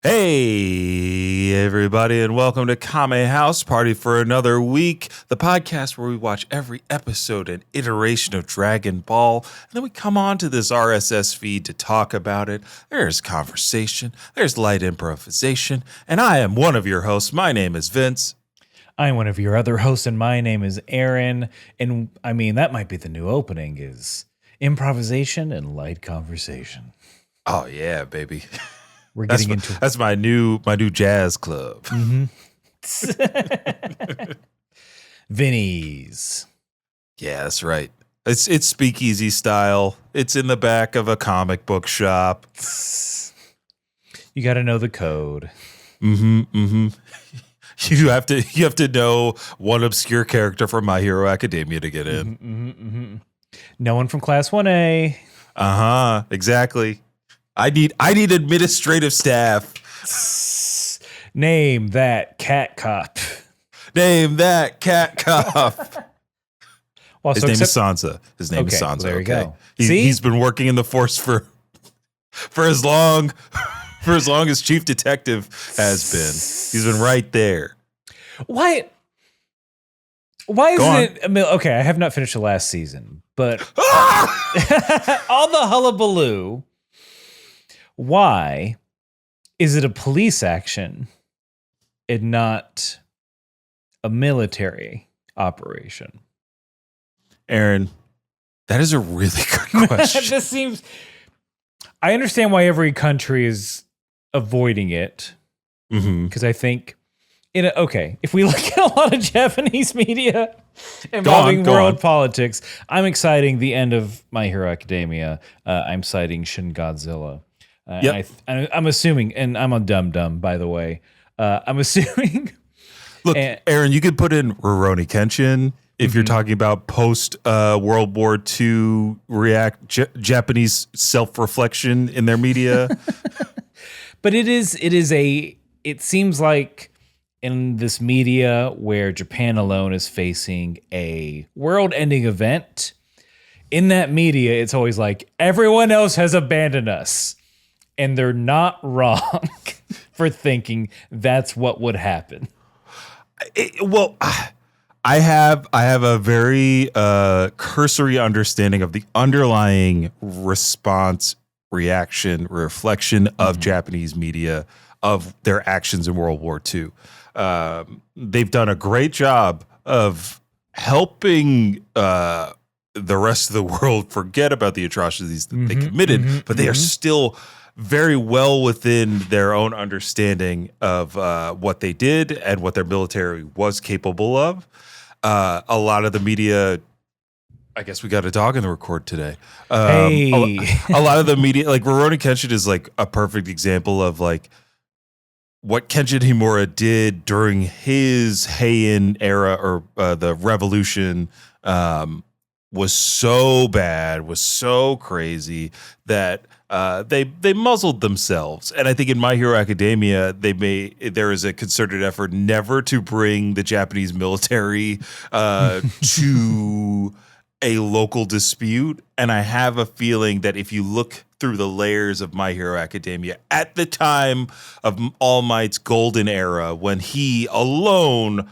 Hey, everybody, and welcome to Kame House Party for another week, the podcast where we watch every episode and iteration of Dragon Ball, and then we come on to this RSS feed to talk about it. There's conversation, there's light improvisation, and I am one of your hosts. My name is Vince. I'm one of your other hosts, and my name is Aaron, and I mean, that might be the new opening, is improvisation and light conversation. Oh, yeah, baby. We're getting into that's my new jazz club. Mm-hmm. Vinny's. Yeah, that's right. It's speakeasy style. It's in the back of a comic book shop. You got to know the code. You have to know one obscure character from My Hero Academia to get in. No one from Class 1A. Exactly. I need administrative staff. Name that cat cop. Name that cat cop. Well, His name is Sansa. His name is Sansa. Well, there you go. He's been working in the force for as long as Chief Detective has been. He's been right there. Why isn't it? I mean, okay, I have not finished the last season, but all the hullabaloo. Why is it a police action and not a military operation? Aaron, that is a really good question. I understand why every country is avoiding it. Because I think, if we look at a lot of Japanese media involving world politics, I'm exciting the end of My Hero Academia. I'm citing Shin Godzilla. I'm assuming, and I'm a dum-dum, by the way. I'm assuming. Look, Aaron, you could put in Rurouni Kenshin if you're talking about post World War II Japanese self-reflection in their media. But it seems like in this media where Japan alone is facing a world-ending event, in that media, it's always like, everyone else has abandoned us. And they're not wrong for thinking that's what would happen. I have a very cursory understanding of the underlying response, reaction, reflection of Japanese media of their actions in World War II. They've done a great job of helping the rest of the world forget about the atrocities that they committed, but they are still very well within their own understanding of what they did and what their military was capable of. A lot of the media, I guess we got a dog in the record today. A lot of the media, like Rurouni Kenshin is like a perfect example of like what Kenshin Himura did during his Heian era or the revolution was so bad, was so crazy that they muzzled themselves. And I think in My Hero Academia, there is a concerted effort never to bring the Japanese military to a local dispute. And I have a feeling that if you look through the layers of My Hero Academia at the time of All Might's golden era, when he alone,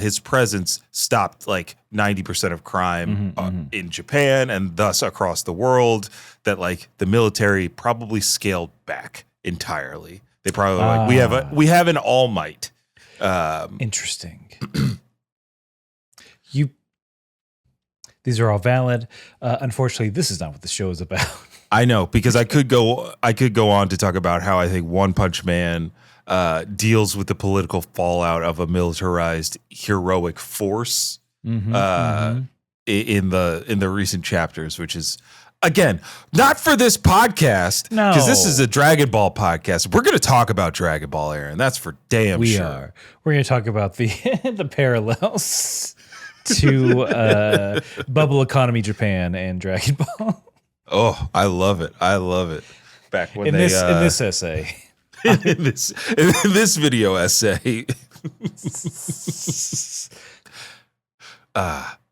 his presence stopped like 90% of crime in Japan and thus across the world, that like the military probably scaled back entirely. They probably we have an All Might. Interesting. These are all valid. Unfortunately, this is not what the show is about. I know, because I could go on to talk about how I think One Punch Man deals with the political fallout of a militarized heroic force in the recent chapters, which is, again, not for this podcast, because this is a Dragon Ball podcast. We're going to talk about Dragon Ball, Aaron. That's for damn sure. We are. We're going to talk about the parallels to bubble economy Japan and Dragon Ball. Oh, I love it. Back when in this essay. in this video essay.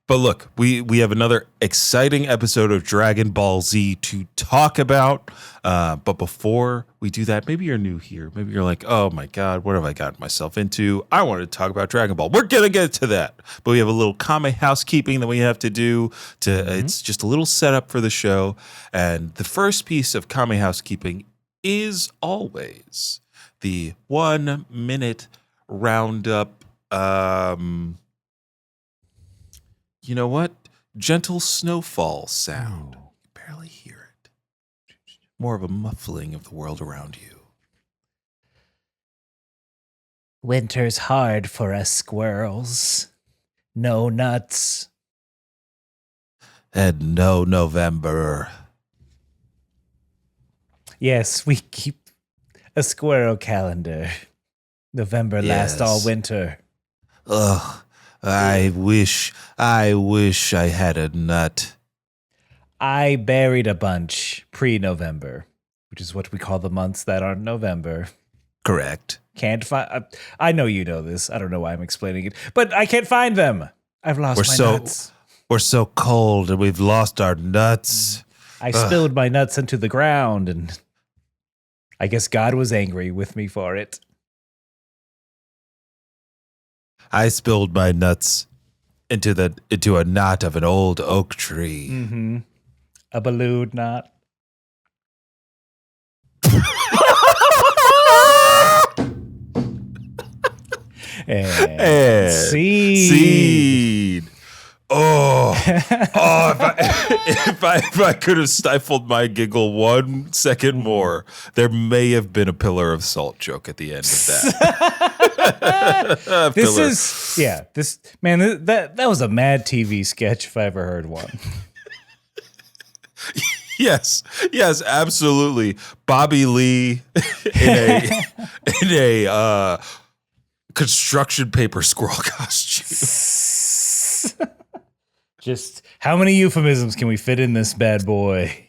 But look, we have another exciting episode of Dragon Ball Z to talk about. But before we do that, maybe you're new here. Maybe you're like, oh my God, what have I gotten myself into? I wanted to talk about Dragon Ball. We're going to get to that. But we have a little Kame housekeeping that we have to do. It's just a little setup for the show. And the first piece of Kame housekeeping is always the 1 minute roundup. You know what? Gentle snowfall sound. You barely hear it. More of a muffling of the world around you. Winter's hard for us squirrels. No nuts. And no November. Yes, we keep a squirrel calendar. November lasts all winter. Ugh. I wish I had a nut. I buried a bunch pre-November, which is what we call the months that are November. Correct. Can't find. I know you know this. I don't know why I'm explaining it, but I can't find them. I've lost my nuts. We're so cold and we've lost our nuts. I spilled my nuts into the ground, and I guess God was angry with me for it. I spilled my nuts into a knot of an old oak tree. Mm-hmm. A balloon knot. and seed. Oh, if I could have stifled my giggle 1 second more, there may have been a pillar of salt joke at the end of that. That was a mad TV sketch if I ever heard one. Yes, absolutely. Bobby Lee in a construction paper squirrel costume. Just how many euphemisms can we fit in this bad boy?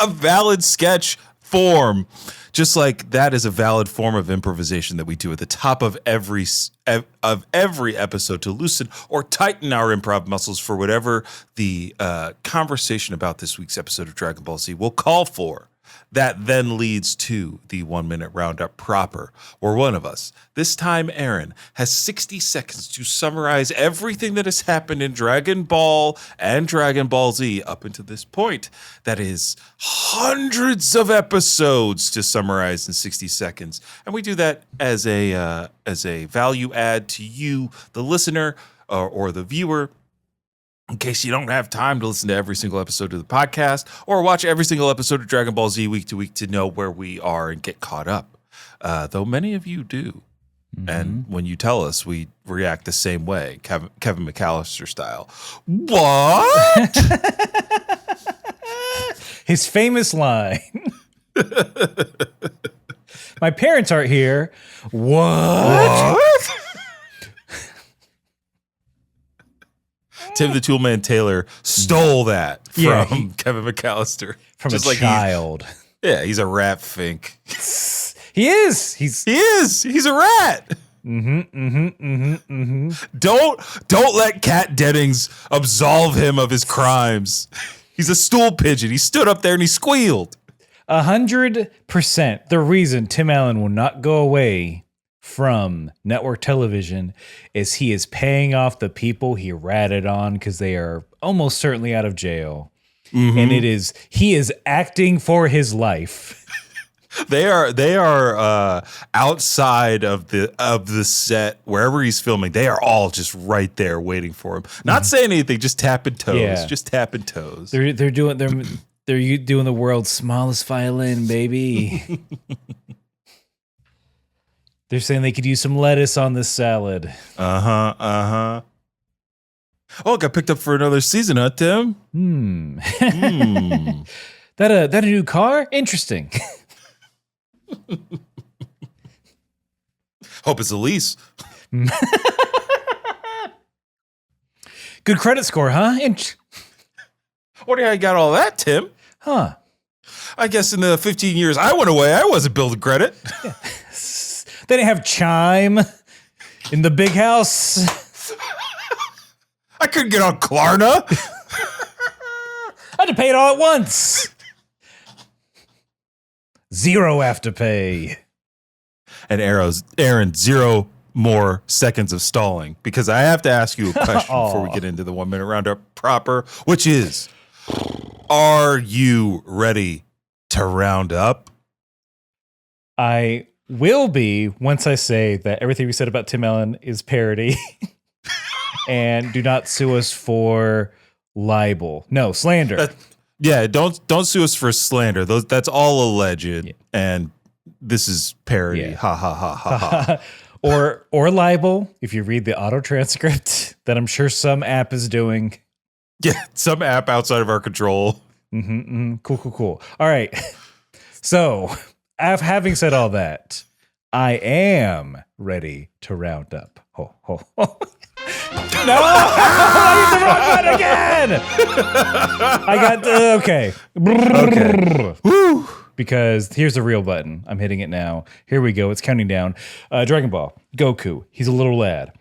A valid sketch form. Just like that is a valid form of improvisation that we do at the top of every episode to loosen or tighten our improv muscles for whatever the conversation about this week's episode of Dragon Ball Z will call for. That then leads to the 1 minute roundup proper, where one of us, this time Aaron, has 60 seconds to summarize everything that has happened in Dragon Ball and Dragon Ball Z up until this point. That is hundreds of episodes to summarize in 60 seconds. And we do that as a value add to you, the listener or the viewer, in case you don't have time to listen to every single episode of the podcast or watch every single episode of Dragon Ball Z week to week to know where we are and get caught up. Though many of you do. Mm-hmm. And when you tell us, we react the same way, Kevin McAllister style. What? His famous line. My parents aren't here. What? Tim the Toolman Taylor stole that from Kevin McAllister. From just a child. He's a rat fink. He is. He's a rat. Don't let Kat Dennings absolve him of his crimes. He's a stool pigeon. He stood up there and he squealed. 100%. The reason Tim Allen will not go away from network television is he is paying off the people he ratted on because they are almost certainly out of jail. Mm-hmm. And he is acting for his life. They are outside of the set wherever he's filming. They are all just right there waiting for him. Not saying anything, just tapping toes. Yeah. Just tapping toes. They're doing the world's smallest violin, baby. They're saying they could use some lettuce on this salad. Oh, it got picked up for another season, huh, Tim? That a new car? Interesting. Hope it's a lease. Good credit score, huh? What do you got all that, Tim? Huh. I guess in the 15 years I went away, I wasn't building credit. Yeah. They didn't have chime in the big house. I couldn't get on Klarna. I had to pay it all at once. Zero Afterpay. And Aaron, 0 more seconds of stalling, because I have to ask you a question before we get into the 1 minute roundup proper, which is, are you ready to round up? I will be once I say that everything we said about Tim Allen is parody. And do not sue us for libel. No, slander. Don't sue us for slander. That's all alleged, and this is parody. Yeah. Ha ha ha ha ha. Or libel, if you read the auto transcript that I'm sure some app is doing. Yeah, some app outside of our control. Cool. All right. So, having said all that, I am ready to round up. Ho, ho, ho. No! I hit the wrong button again! I got, okay. Okay. Woo. Because here's the real button. I'm hitting it now. Here we go. It's counting down. Dragon Ball. Goku. He's a little lad.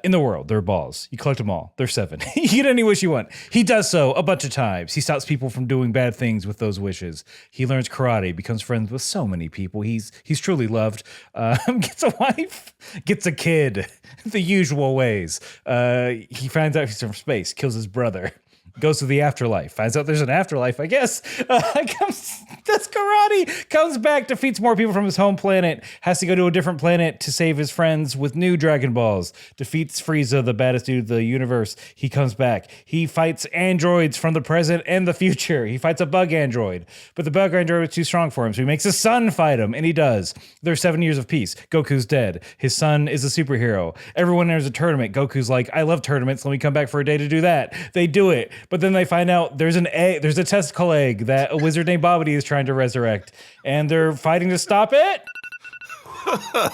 In the world, there are balls. You collect them all. There's 7. You get any wish you want. He does so a bunch of times. He stops people from doing bad things with those wishes. He learns karate, becomes friends with so many people. He's truly loved. Gets a wife, gets a kid, the usual ways. He finds out he's from space, kills his brother. Goes to the afterlife, finds out there's an afterlife, I guess. Does karate, comes back, defeats more people from his home planet, has to go to a different planet to save his friends with new Dragon Balls, defeats Frieza, the baddest dude of the universe. He comes back. He fights androids from the present and the future. He fights a bug android, but the bug android was too strong for him, so he makes his son fight him, and he does. There's 7 years of peace. Goku's dead. His son is a superhero. Everyone enters a tournament. Goku's like, I love tournaments. Let me come back for a day to do that. They do it. But then they find out there's a testicle egg that a wizard named Babidi is trying to resurrect, and they're fighting to stop it.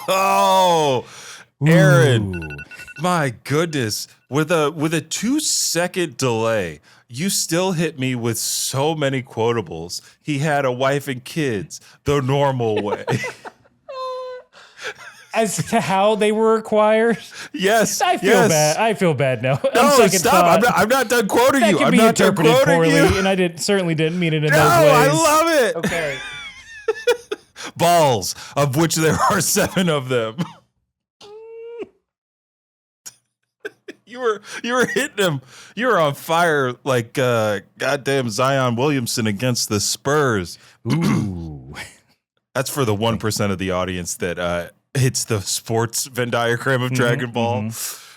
Oh, Aaron, my goodness. With a 2-second delay, you still hit me with so many quotables. He had a wife and kids the normal way. As to how they were acquired? Yes. I feel bad. I feel bad now. No, stop. I'm not done quoting that you. Can I'm be not done interpreted quoting poorly, you. and I certainly didn't mean it in those ways. I love it. Okay. Balls, of which there are 7 of them. You were hitting him. You were on fire like goddamn Zion Williamson against the Spurs. Ooh. That's for the 1% of the audience that hits the sports Venn diagram of Dragon Ball.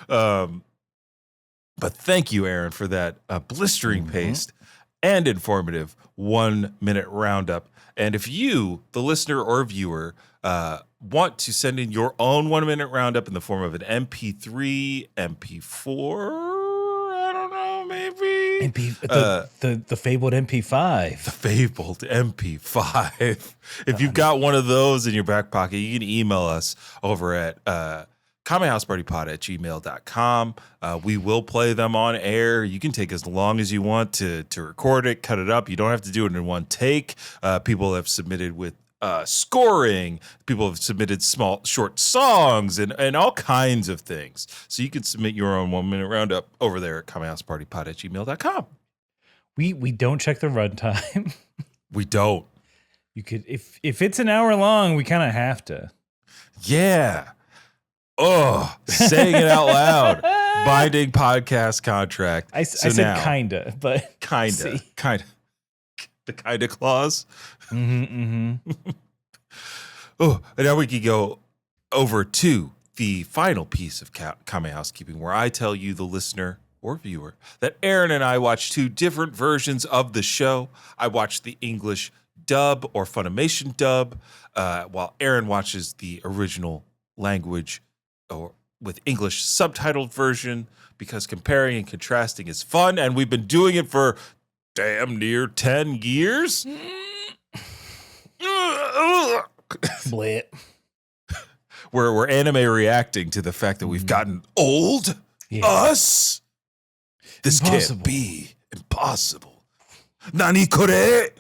But thank you, Aaron, for that blistering paced and informative 1 minute roundup. And if you, the listener or viewer, want to send in your own 1 minute roundup in the form of an MP3, MP4, I don't know, maybe the fabled MP5. the fabled MP5. If you've got one of those in your back pocket, you can email us over at kamehousepartypod@gmail.com. We will play them on air. You can take as long as you want to record it, cut it up. You don't have to do it in one take. People have submitted with scoring. People have submitted short songs and all kinds of things. So you can submit your own 1 minute roundup over there at kamehousepartypod@gmail.com. We don't check the runtime. We don't. You could if it's an hour long, we kind of have to. Yeah. Oh, saying it out loud. Binding podcast contract. I said kinda, but kinda. The kinda clause. Oh, and now we can go over to the final piece of Kame Housekeeping, where I tell you, the listener or viewer, that Aaron and I watch 2 different versions of the show. I watch the English dub or Funimation dub, while Aaron watches the original language or with English subtitled version, because comparing and contrasting is fun, and we've been doing it for damn near 10 years. Blit. We're anime reacting to the fact that we've gotten old. Yeah. Us? This can't be impossible. Nani kore?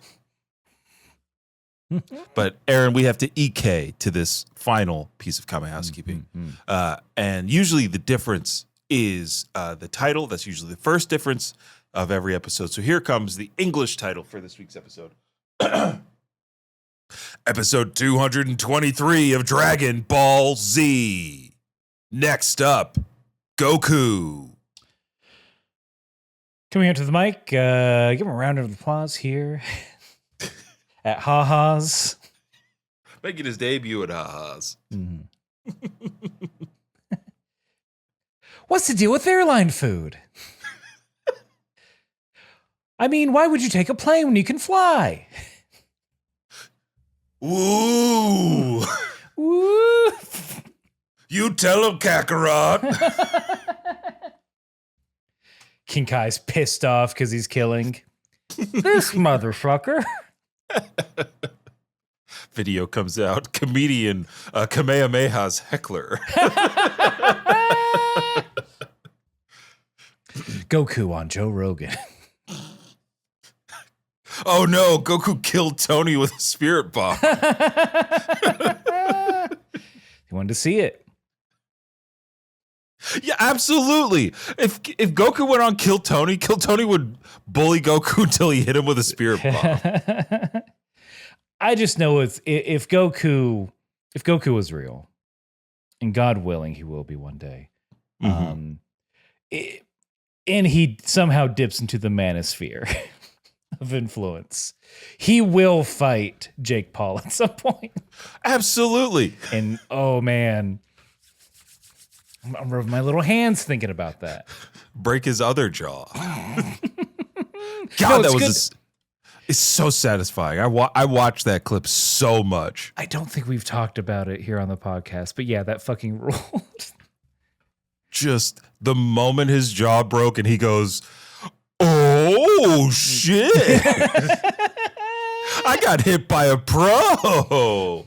But Aaron, we have to EK to this final piece of Kame Housekeeping. And usually the difference is the title. That's usually the first difference of every episode. So here comes the English title for this week's episode. Episode 223 of Dragon Ball Z. Next up, Goku. Coming up to the mic, give him a round of applause here at Ha-Ha's. Making his debut at Ha-Ha's. Mm-hmm. What's the deal with airline food? I mean, why would you take a plane when you can fly? Ooh. Woo! You tell him, Kakarot. King Kai's pissed off because he's killing this motherfucker. Video comes out. Comedian Kamehameha's heckler. Goku on Joe Rogan. Oh no, Goku killed Tony with a spirit bomb. You wanted to see it. Yeah, absolutely. If Goku went on Kill Tony would bully Goku until he hit him with a spirit bomb. I just know if Goku was real, and God willing, he will be one day. Mm-hmm. And he somehow dips into the manosphere of influence, he will fight Jake Paul at some point. Absolutely. And oh man, I'm rubbing my little hands thinking about that. Break his other jaw. God, that was it's so satisfying. I watched that clip so much. I don't think we've talked about it here on the podcast, but yeah, that fucking ruled. Just the moment his jaw broke and he goes, "Oh shit. I got hit by a pro."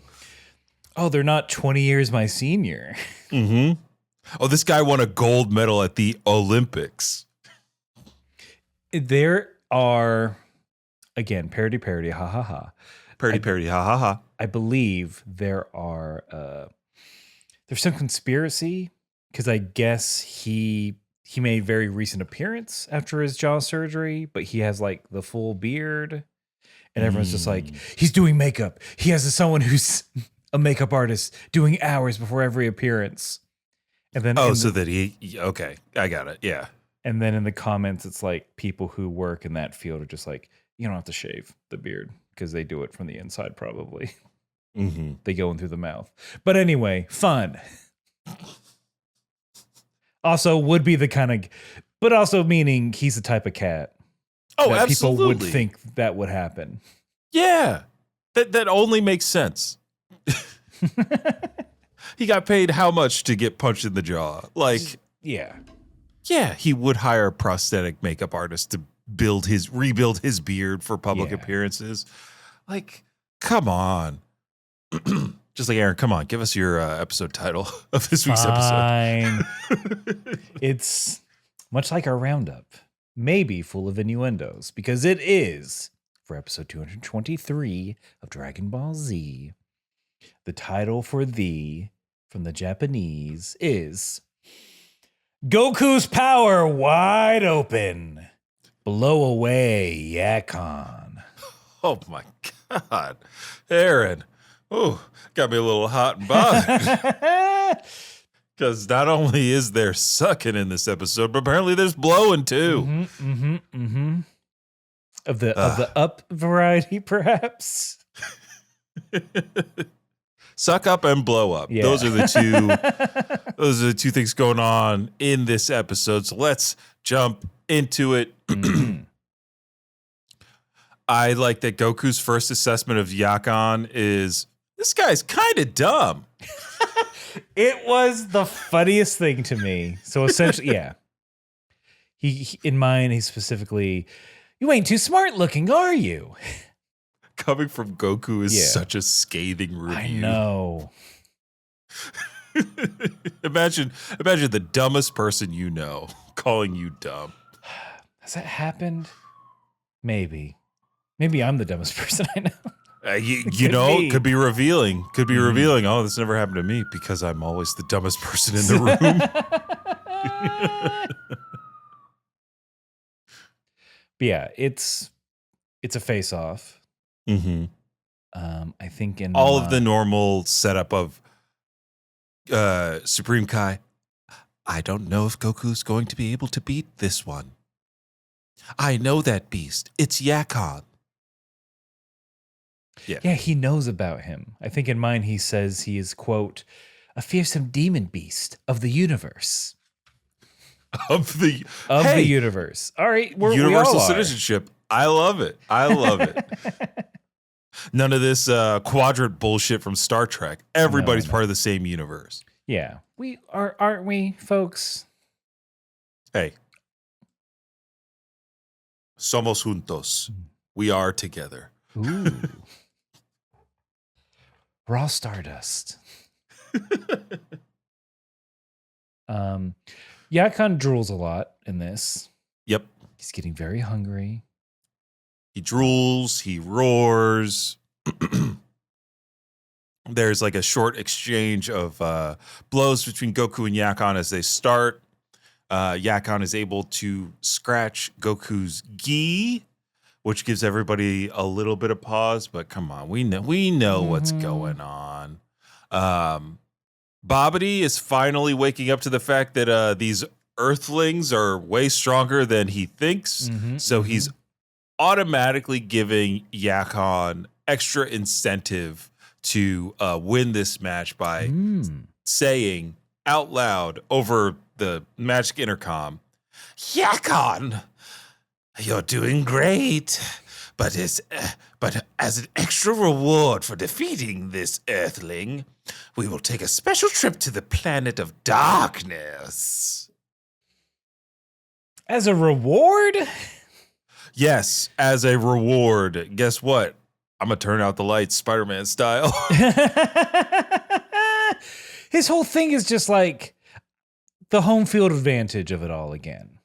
Oh, they're not 20 years my senior. Mm-hmm. Oh, this guy won a gold medal at the Olympics. There are, again, parody, ha ha ha. Parody, ha ha ha. I believe there are, there's some conspiracy because I guess he made a very recent appearance after his jaw surgery, but he has like the full beard, and everyone's just like, he's doing makeup. He has someone who's a makeup artist doing hours before every appearance. And then okay, I got it. Yeah. And then in the comments, it's like people who work in that field are just like, you don't have to shave the beard because they do it from the inside probably. Mm-hmm. They go in through the mouth. But anyway, fun. Also would be the kind of, but also meaning he's the type of cat. Oh, that absolutely. People would think that would happen. Yeah. That only makes sense. He got paid how much to get punched in the jaw? Like, yeah, he would hire a prosthetic makeup artist to rebuild his beard for public appearances. Like, come on. Just like Aaron, come on, give us your episode title of this week's episode. It's much like our roundup, maybe full of innuendos, because it is for episode 223 of Dragon Ball Z. The title for from the Japanese is Goku's Power Wide Open. Blow away, Yakon. Oh my God. Aaron. Oh, got me a little hot and bothered. Because not only is there sucking in this episode, but apparently there's blowing too. Of the up variety, perhaps. Suck up and blow up. Yeah. Those are the two things going on in this episode. So let's jump into it. I like that Goku's first assessment of Yakon is, this guy's kind of dumb. It was the funniest thing to me. So essentially, yeah. He in mine, he's specifically, you ain't too smart looking, are you? Coming from Goku is such a scathing review. I know. Imagine the dumbest person you know calling you dumb. Has that happened? Maybe I'm the dumbest person I know. You know, it could be revealing. Could be revealing. Oh, this never happened to me because I'm always the dumbest person in the room. But yeah, it's a face-off. Mm-hmm. I think in all of the normal setup of Supreme Kai. I don't know if Goku's going to be able to beat this one. I know that beast. It's Yakon. Yeah, he knows about him. I think in mine he says he is, quote, a fearsome demon beast of the universe. Of the universe. All right, universal citizenship. I love it. None of this quadrant bullshit from Star Trek. Everybody's part of the same universe. Yeah, we are, aren't we, folks? Hey, somos juntos. We are together. Ooh, we're all Stardust. Yakon drools a lot in this. Yep. He's getting very hungry. He drools, he roars. There's like a short exchange of blows between Goku and Yakon as they start. Yakon is able to scratch Goku's gi, which gives everybody a little bit of pause, but come on, we know what's going on. Babidi is finally waking up to the fact that these Earthlings are way stronger than he thinks, so he's automatically giving Yakon extra incentive to win this match by saying out loud over the magic intercom, Yakon, you're doing great, but as an extra reward for defeating this Earthling, we will take a special trip to the planet of darkness. As a reward? Yes, as a reward. Guess what? I'm going to turn out the lights Spider-Man style. His whole thing is just like the home field advantage of it all again.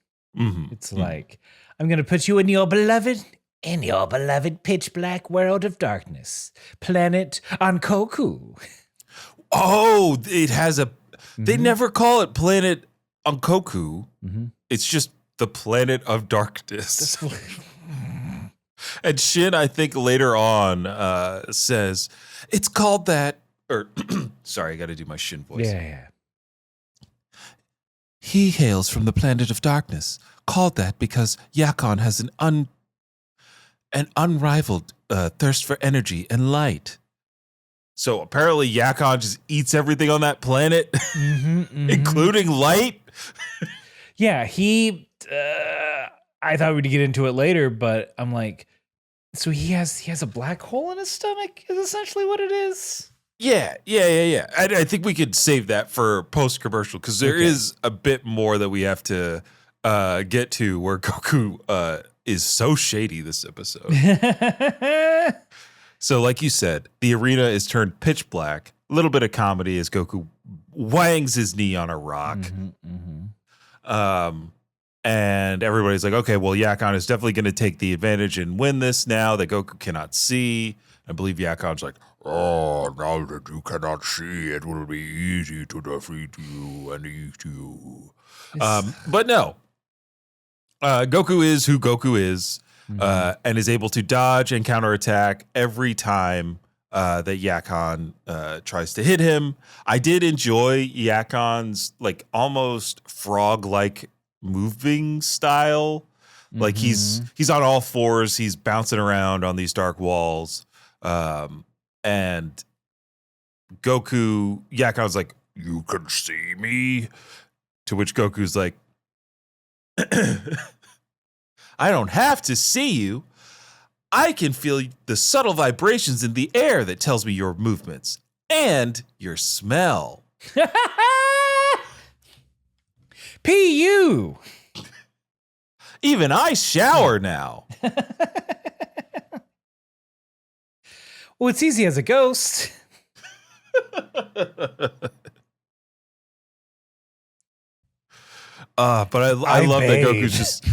It's like, I'm going to put you in your beloved pitch black world of darkness. Planet on Goku. Oh, it has a... They never call it Planet on Goku. It's just the planet of darkness. And Shin, I think later on, says, it's called that, or, sorry, I got to do my Shin voice. Yeah. He hails from the planet of darkness, called that because Yakon has an unrivaled thirst for energy and light. So apparently Yakon just eats everything on that planet, including light. Yeah, he... I thought we'd get into it later, but I'm like, so he has a black hole in his stomach is essentially what it is? Yeah. I think we could save that for post-commercial because there is a bit more that we have to get to where Goku is so shady this episode. So like you said, the arena is turned pitch black. A little bit of comedy as Goku wangs his knee on a rock. And everybody's like, okay, well, Yakon is definitely going to take the advantage and win this now that Goku cannot see. I believe Yakon's like, oh, now that you cannot see, it will be easy to defeat you and eat you. But no, Goku is who Goku is and is able to dodge and counterattack every time that Yakon tries to hit him. I did enjoy Yakon's like almost frog-like moving style. Like he's on all fours, he's bouncing around on these dark walls, and Yakon's like, you can see me, to which Goku's like, I don't have to see you, I can feel the subtle vibrations in the air that tells me your movements and your smell. P.U. Even I shower now. Well, it's easy as a ghost. But I love that Goku's just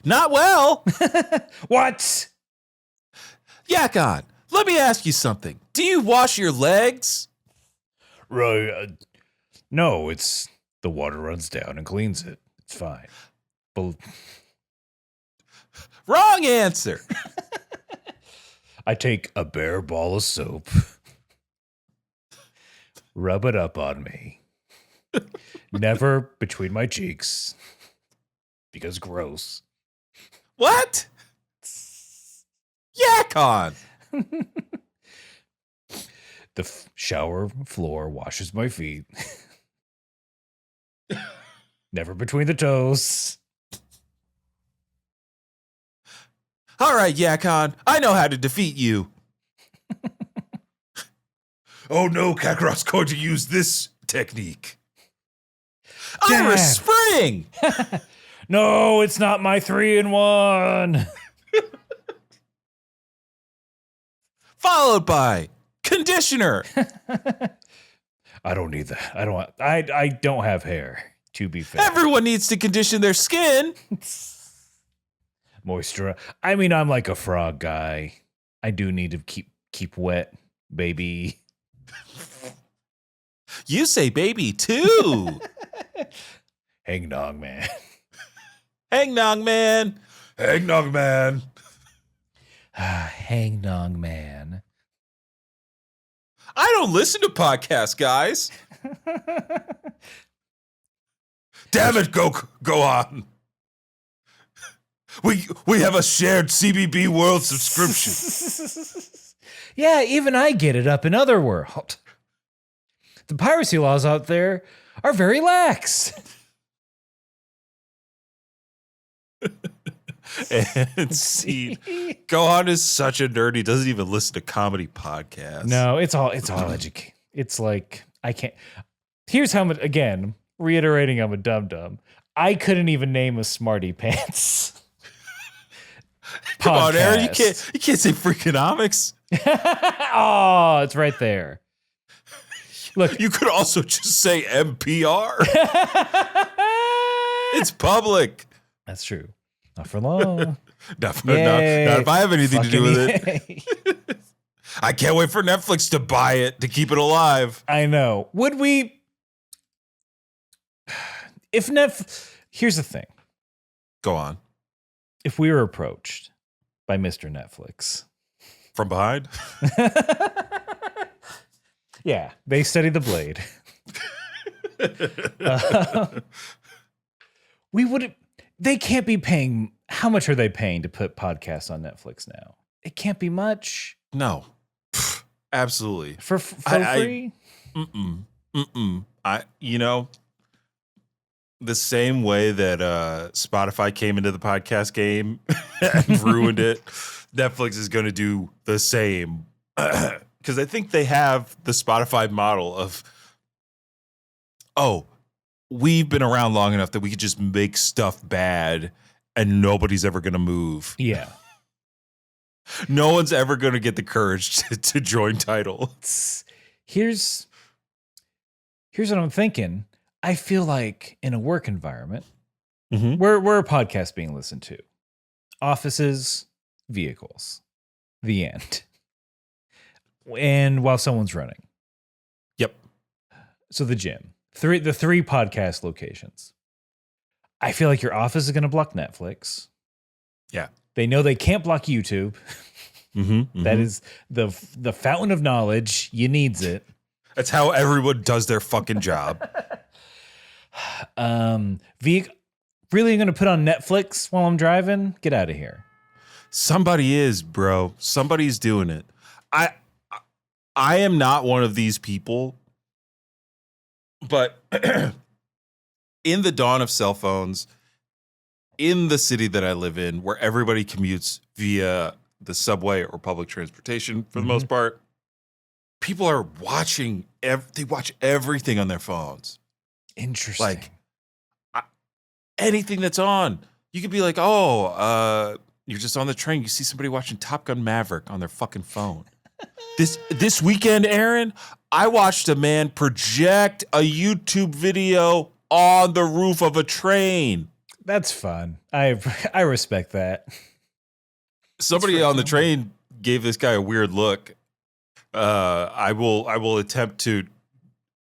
not well. What? Yakon, let me ask you something. Do you wash your legs? Right. No, it's The water runs down and cleans it. It's fine. Wrong answer. I take a bare ball of soap, rub it up on me. Never between my cheeks, because gross. What? Yakon. The shower floor washes my feet. Never between the toes. All right, Yakon, I know how to defeat you. Oh no, Kakarot's going to use this technique. Dad. Iris Spring! No, it's not my 3-in-1. Followed by conditioner. I don't need that. I don't have hair, to be fair. Everyone needs to condition their skin. Moisture. I mean, I'm like a frog guy. I do need to keep wet, baby. You say baby too. Hang dong, man. Hang Nong Man. Hang Nong Man. Hang dong, man. I don't listen to podcasts, guys. Damn it, go on. We have a shared CBB World subscription. Yeah, even I get it up in Otherworld. The piracy laws out there are very lax. And see, Gohan is such a nerd. He doesn't even listen to comedy podcasts. No, it's all educate. It's like I can't. Here's how much. Again, reiterating, I'm a dum-dum. I couldn't even name a Smarty Pants. Come on, Aaron. You can't say Freakonomics. Oh, it's right there. Look, you could also just say NPR. It's public. That's true. Not for long. not if I have anything to do with it. I can't wait for Netflix to buy it to keep it alive. I know. Would we? Here's the thing. Go on. If we were approached by Mr. Netflix from behind, yeah, they study the blade. We would. They can't be paying. How much are they paying to put podcasts on Netflix now? It can't be much. No, absolutely for free. The same way that Spotify came into the podcast game and ruined it, Netflix is going to do the same. Because I think they have the Spotify model of, we've been around long enough that we could just make stuff bad and nobody's ever going to move. Yeah. No one's ever going to get the courage to join Tidal. Here's what I'm thinking. I feel like in a work environment, where a podcast being listened to, offices, vehicles, the end. And while someone's running. Yep. So the gym, the three podcast locations. I feel like your office is going to block Netflix. Yeah. They know they can't block YouTube. That is the fountain of knowledge. You needs it. That's how everyone does their fucking job. Really going to put on Netflix while I'm driving? Get out of here. Somebody is, bro. Somebody's doing it. I am not one of these people, but in the dawn of cell phones, in the city that I live in, where everybody commutes via the subway or public transportation for the most part, people are watching. They watch everything on their phones. Interesting. Like anything that's on. You could be like, you're just on the train. You see somebody watching Top Gun Maverick on their fucking phone. This weekend, Aaron, I watched a man project a YouTube video on the roof of a train. That's fun. I respect that. Somebody on the train gave this guy a weird look. I will attempt to.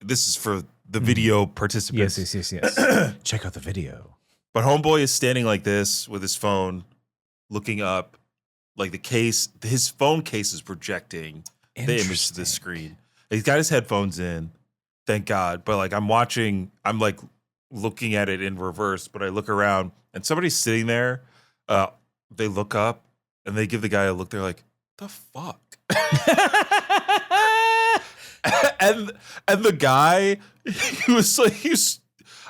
This is for the video participants. Yes. Check out the video. But homeboy is standing like this with his phone, looking up, like his phone case is projecting the image to the screen. He's got his headphones in, thank God. But like I'm like looking at it in reverse, but I look around and somebody's sitting there. They look up and they give the guy a look. They're like, the fuck? and the guy,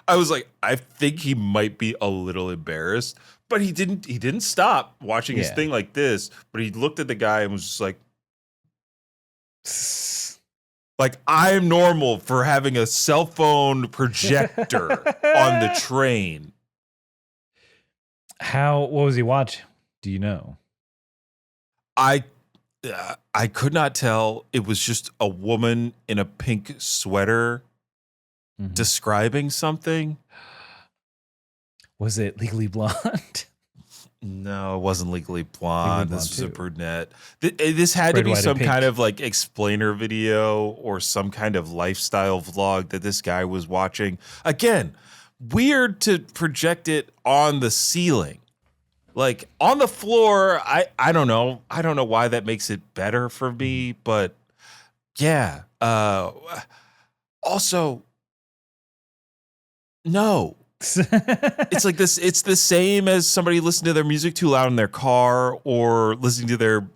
I was like, I think he might be a little embarrassed, but he didn't stop watching his thing like this, but he looked at the guy and was just like I'm normal for having a cell phone projector on the train. What was he watching? Do you know? I could not tell. It was just a woman in a pink sweater describing something. Was it Legally Blonde? No, it wasn't Legally Blonde. This was a brunette. This had to be some kind of like explainer video or some kind of lifestyle vlog that this guy was watching. Again, weird to project it on the ceiling. Like on the floor, I don't know. I don't know why that makes it better for me, but yeah. Also, no. It's like this. It's the same as somebody listening to their music too loud in their car or listening to their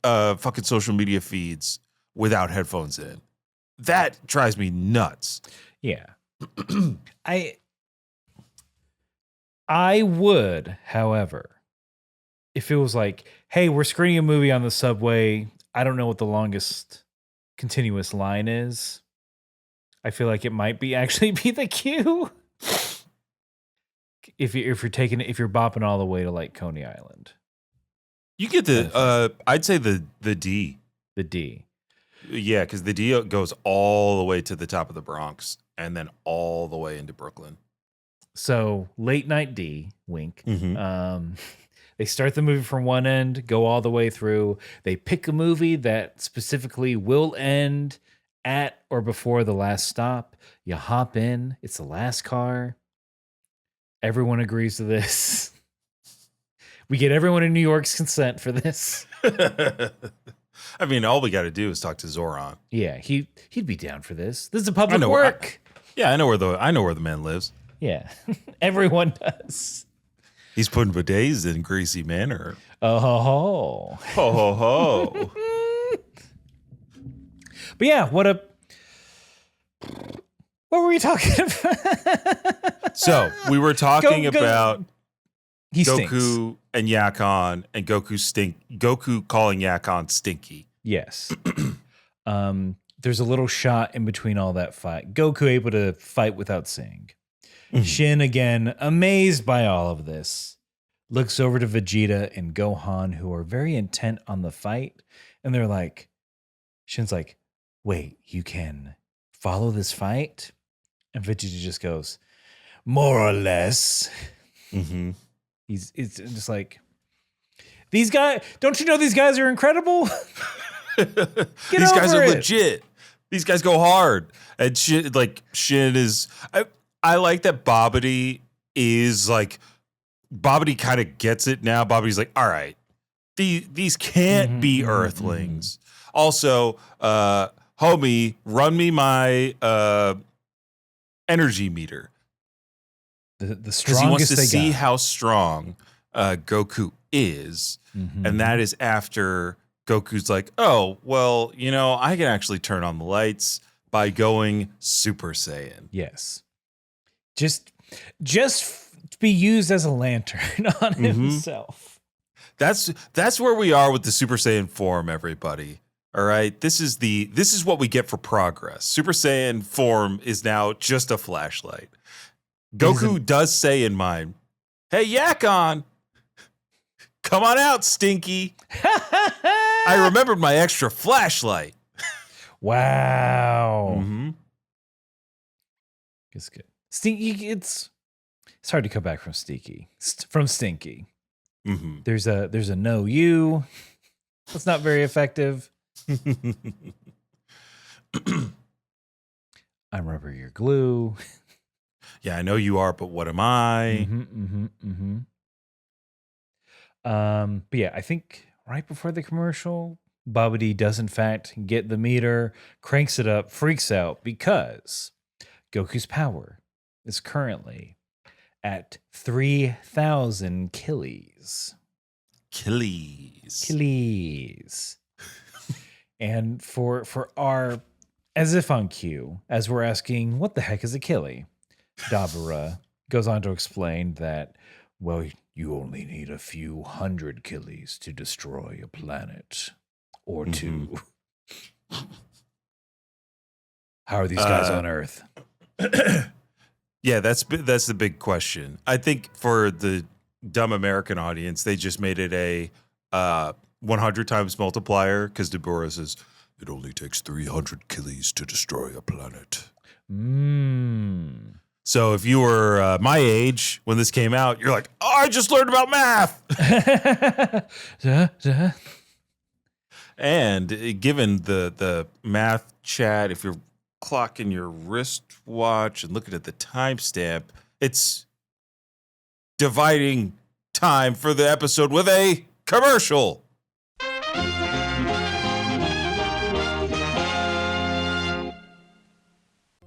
fucking social media feeds without headphones in. That drives me nuts. Yeah. I would, however, if it was like, hey, we're screening a movie on the subway. I don't know what the longest continuous line is. I feel like it might be the queue. If you're bopping all the way to like Coney Island, you get I'd say the D. The D. Yeah, because the D goes all the way to the top of the Bronx and then all the way into Brooklyn. So late night D, wink. They start the movie from one end, go all the way through. They pick a movie that specifically will end at or before the last stop. You hop in. It's the last car. Everyone agrees to this. We get everyone in New York's consent for this. I mean, all we got to do is talk to Zoran. Yeah, he'd be down for this. This is a public work. I know where the man lives. Yeah, everyone does. He's putting bidets in Greasy Manor. Oh ho ho ho ho ho. But yeah, what were we talking about? So we were talking about Goku stinks. And Yakon, and Goku calling Yakon stinky. Yes. There's a little shot in between all that fight. Goku able to fight without seeing. Shin, again, amazed by all of this, looks over to Vegeta and Gohan, who are very intent on the fight. And they're like, Shin's like, wait, you can follow this fight? And Vegeta just goes, more or less. It's just like, these guys, don't you know these guys are incredible? These guys are legit. These guys go hard. And Shin is... I like that Babidi is like, Babidi kind of gets it now. Babidi's like, all right, these can't be Earthlings. Also, homie, run me my energy meter. The strongest he wants to see got. how strong Goku is. And that is after Goku's like, oh, well, I can actually turn on the lights by going Super Saiyan. Yes. Just to be used as a lantern on himself. That's where we are with the Super Saiyan form, everybody. All right, this is what we get for progress. Super Saiyan form is now just a flashlight. Goku does say in mind, "Hey Yakon, come on out, Stinky. I remembered my extra flashlight." Wow. It's good. Stinky, it's hard to come back from Stinky. There's a no you. That's not very effective. I'm rubber, you're glue. Yeah, I know you are, but what am I? But yeah, I think right before the commercial, Babidi does in fact get the meter, cranks it up, freaks out because Goku's power is currently at 3,000 killies. Killies. And for our, as if on cue, as we're asking, what the heck is a killie? Dabura goes on to explain that, well, you only need a few hundred killies to destroy a planet or two. How are these guys on Earth? Yeah, that's the big question. I think for the dumb American audience, they just made it a 100 times multiplier because Dabura says, it only takes 300 killies to destroy a planet. So if you were my age when this came out, you're like, oh, I just learned about math. And given the math chat, if you're clocking your wristwatch and looking at the timestamp, it's dividing time for the episode with a commercial.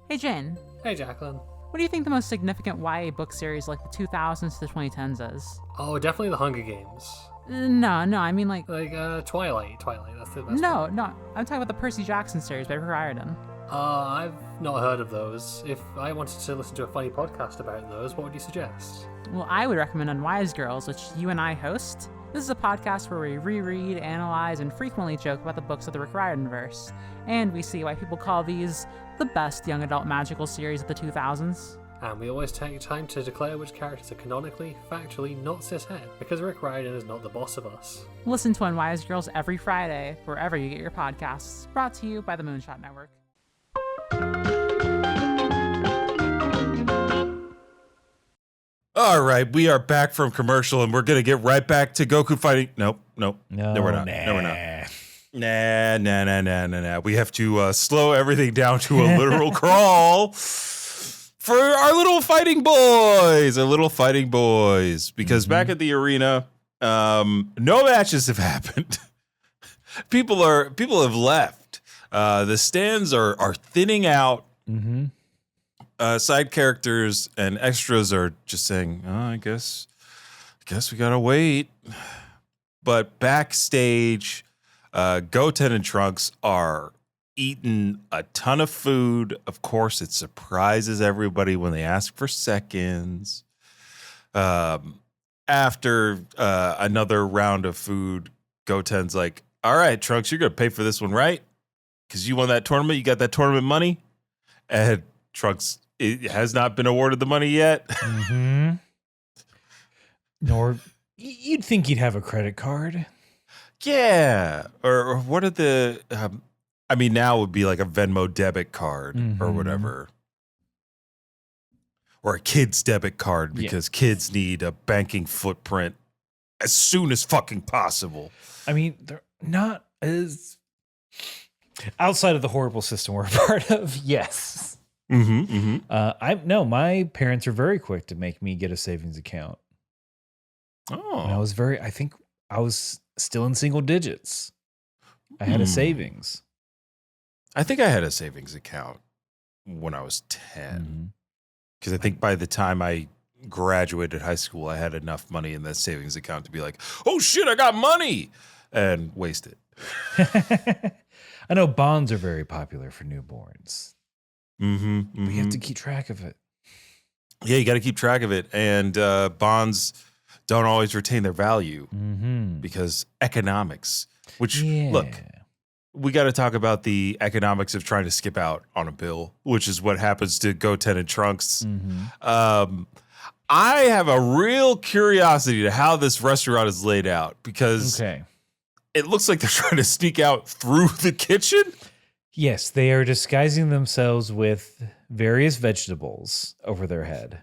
Hey, Jane. Hey, Jacqueline. What do you think the most significant YA book series like the 2000s to the 2010s is? Oh, definitely The Hunger Games. No, I mean like Twilight. That's the best No, one. no. I'm talking about the Percy Jackson series by Riordan. I've not heard of those. If I wanted to listen to a funny podcast about those, what would you suggest? Well, I would recommend Unwise Girls, which you and I host. This is a podcast where we reread, analyze, and frequently joke about the books of the Rick Riordan-verse. And we see why people call these the best young adult magical series of the 2000s. And we always take time to declare which characters are canonically, factually not cishet, because Rick Riordan is not the boss of us. Listen to Unwise Girls every Friday, wherever you get your podcasts. Brought to you by the Moonshot Network. All right, we are back from commercial, and we're going to get right back to Goku fighting. Nope. No, we're not. No, we're not. Nah. We have to slow everything down to a literal crawl for our little fighting boys. Because back at the arena, no matches have happened. People have left. The stands are thinning out. Side characters and extras are just saying, oh, I guess we gotta wait. But backstage, Goten and Trunks are eating a ton of food. Of course, it surprises everybody when they ask for seconds. After another round of food, Goten's like, all right, Trunks, you're gonna pay for this one, right? Because you won that tournament, you got that tournament money. And Trunks, it has not been awarded the money yet. Nor you'd think he'd have a credit card. Yeah. Or what are the, now would be like a Venmo debit card or whatever. Or a kid's debit card because kids need a banking footprint as soon as fucking possible. I mean, they're not as outside of the horrible system we're a part of. Yes. My parents are very quick to make me get a savings account. Oh. And I think I was still in single digits. I had a savings. I think I had a savings account when I was 10. Because I think by the time I graduated high school, I had enough money in that savings account to be like, oh shit, I got money, and waste it. I know bonds are very popular for newborns. But you have to keep track of it. Yeah, you got to keep track of it. And bonds don't always retain their value because economics, which, look, we got to talk about the economics of trying to skip out on a bill, which is what happens to Goten and Trunks. I have a real curiosity to how this restaurant is laid out because it looks like they're trying to sneak out through the kitchen. Yes, they are disguising themselves with various vegetables over their head.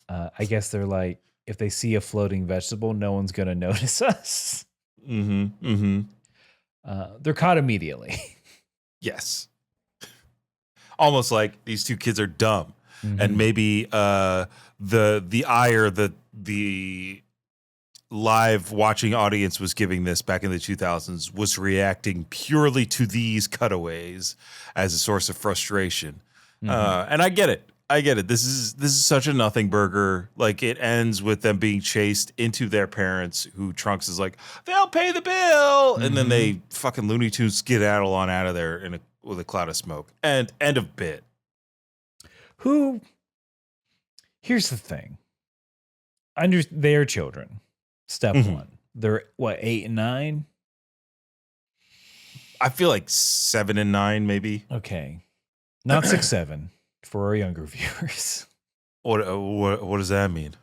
I guess they're like, if they see a floating vegetable, no one's going to notice us. They're caught immediately. Yes. almost like these two kids are dumb. And maybe the ire that the live watching audience was giving this back in the 2000s was reacting purely to these cutaways as a source of frustration. And I get it. This is such a nothing burger. Like, it ends with them being chased into their parents, who Trunks is like, they'll pay the bill. And then they fucking Looney Tunes skedaddle on out of there with a cloud of smoke. And end of bit. Here's the thing. They're children. Step one. They're what, 8 and 9? I feel like 7 and 9, maybe. Okay. Not 6, 7 for our younger viewers. What does that mean?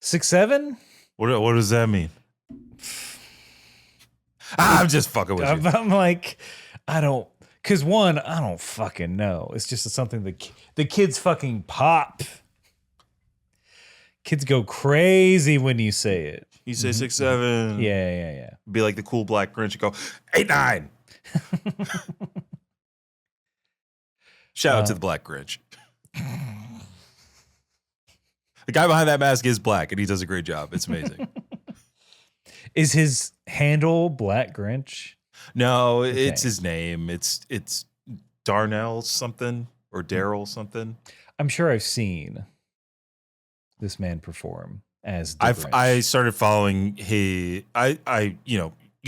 6, 7? What does that mean? I'm just fucking with you. I'm like, because one, I don't fucking know. It's just something the kids fucking pop. Kids go crazy when you say it. You say 6, 7. Yeah. Be like the cool black Grinch and go 8, 9. Shout out to the Black Grinch. The guy behind that mask is black, and he does a great job. It's amazing. Is his handle Black Grinch? No, it's his name. It's Darnell something or Daryl something. I'm sure I've seen this man perform as the Grinch. I started following you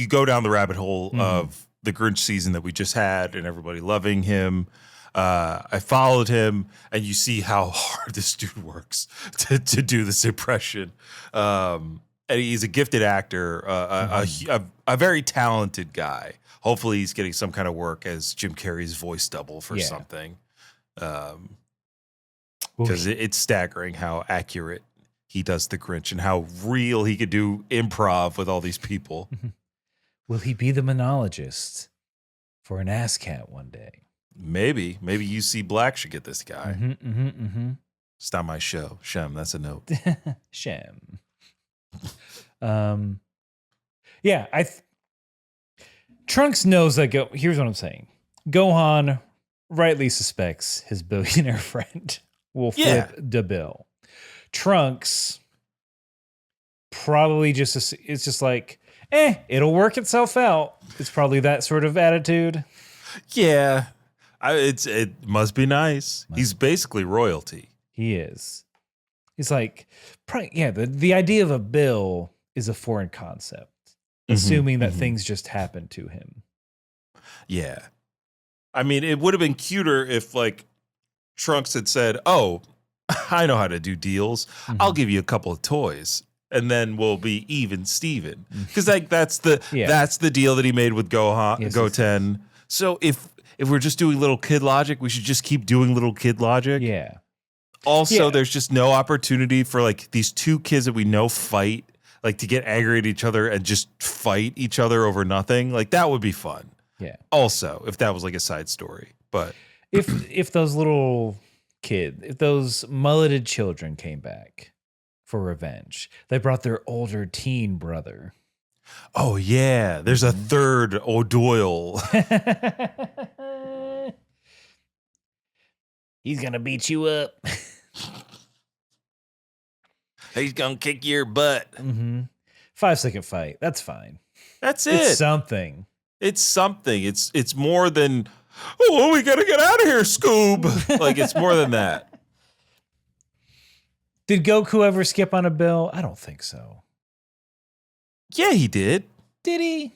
go down the rabbit hole of the Grinch season that we just had and everybody loving him. I followed him, and you see how hard this dude works to do this impression. And he's a gifted actor, a very talented guy. Hopefully he's getting some kind of work as Jim Carrey's voice double for something. Because it's staggering how accurate he does the Grinch and how real he could do improv with all these people. Will he be the monologist for an ass cat one day? Maybe UC Black should get this guy. It's not my show. Shem, that's a note. Shem. Trunks knows that here's what I'm saying. Gohan rightly suspects his billionaire friend will flip the bill. Trunks probably it's just like, it'll work itself out. It's probably that sort of attitude. Yeah. It must be nice. He's basically royalty. He is. He's like, the idea of a bill is a foreign concept, assuming that things just happen to him. Yeah. I mean, it would have been cuter if, like, Trunks had said, oh, I know how to do deals. I'll give you a couple of toys, and then we'll be even Steven. Because, like, that's the deal that he made with Goten. So if we're just doing little kid logic, we should just keep doing little kid logic. Yeah. Also, there's just no opportunity for, like, these two kids that we know fight, like, to get angry at each other and just fight each other over nothing. Like, that would be fun. Yeah. Also, if that was like a side story. But if those if those mulleted children came back for revenge, they brought their older teen brother. Oh, yeah. There's a third O'Doyle. He's going to beat you up. He's going to kick your butt. 5-second fight. That's fine. That's it. It's something. It's more than, oh, we got to get out of here, Scoob. Like, it's more than that. Did Goku ever skip on a bill? I don't think so. Yeah, he did. Did he?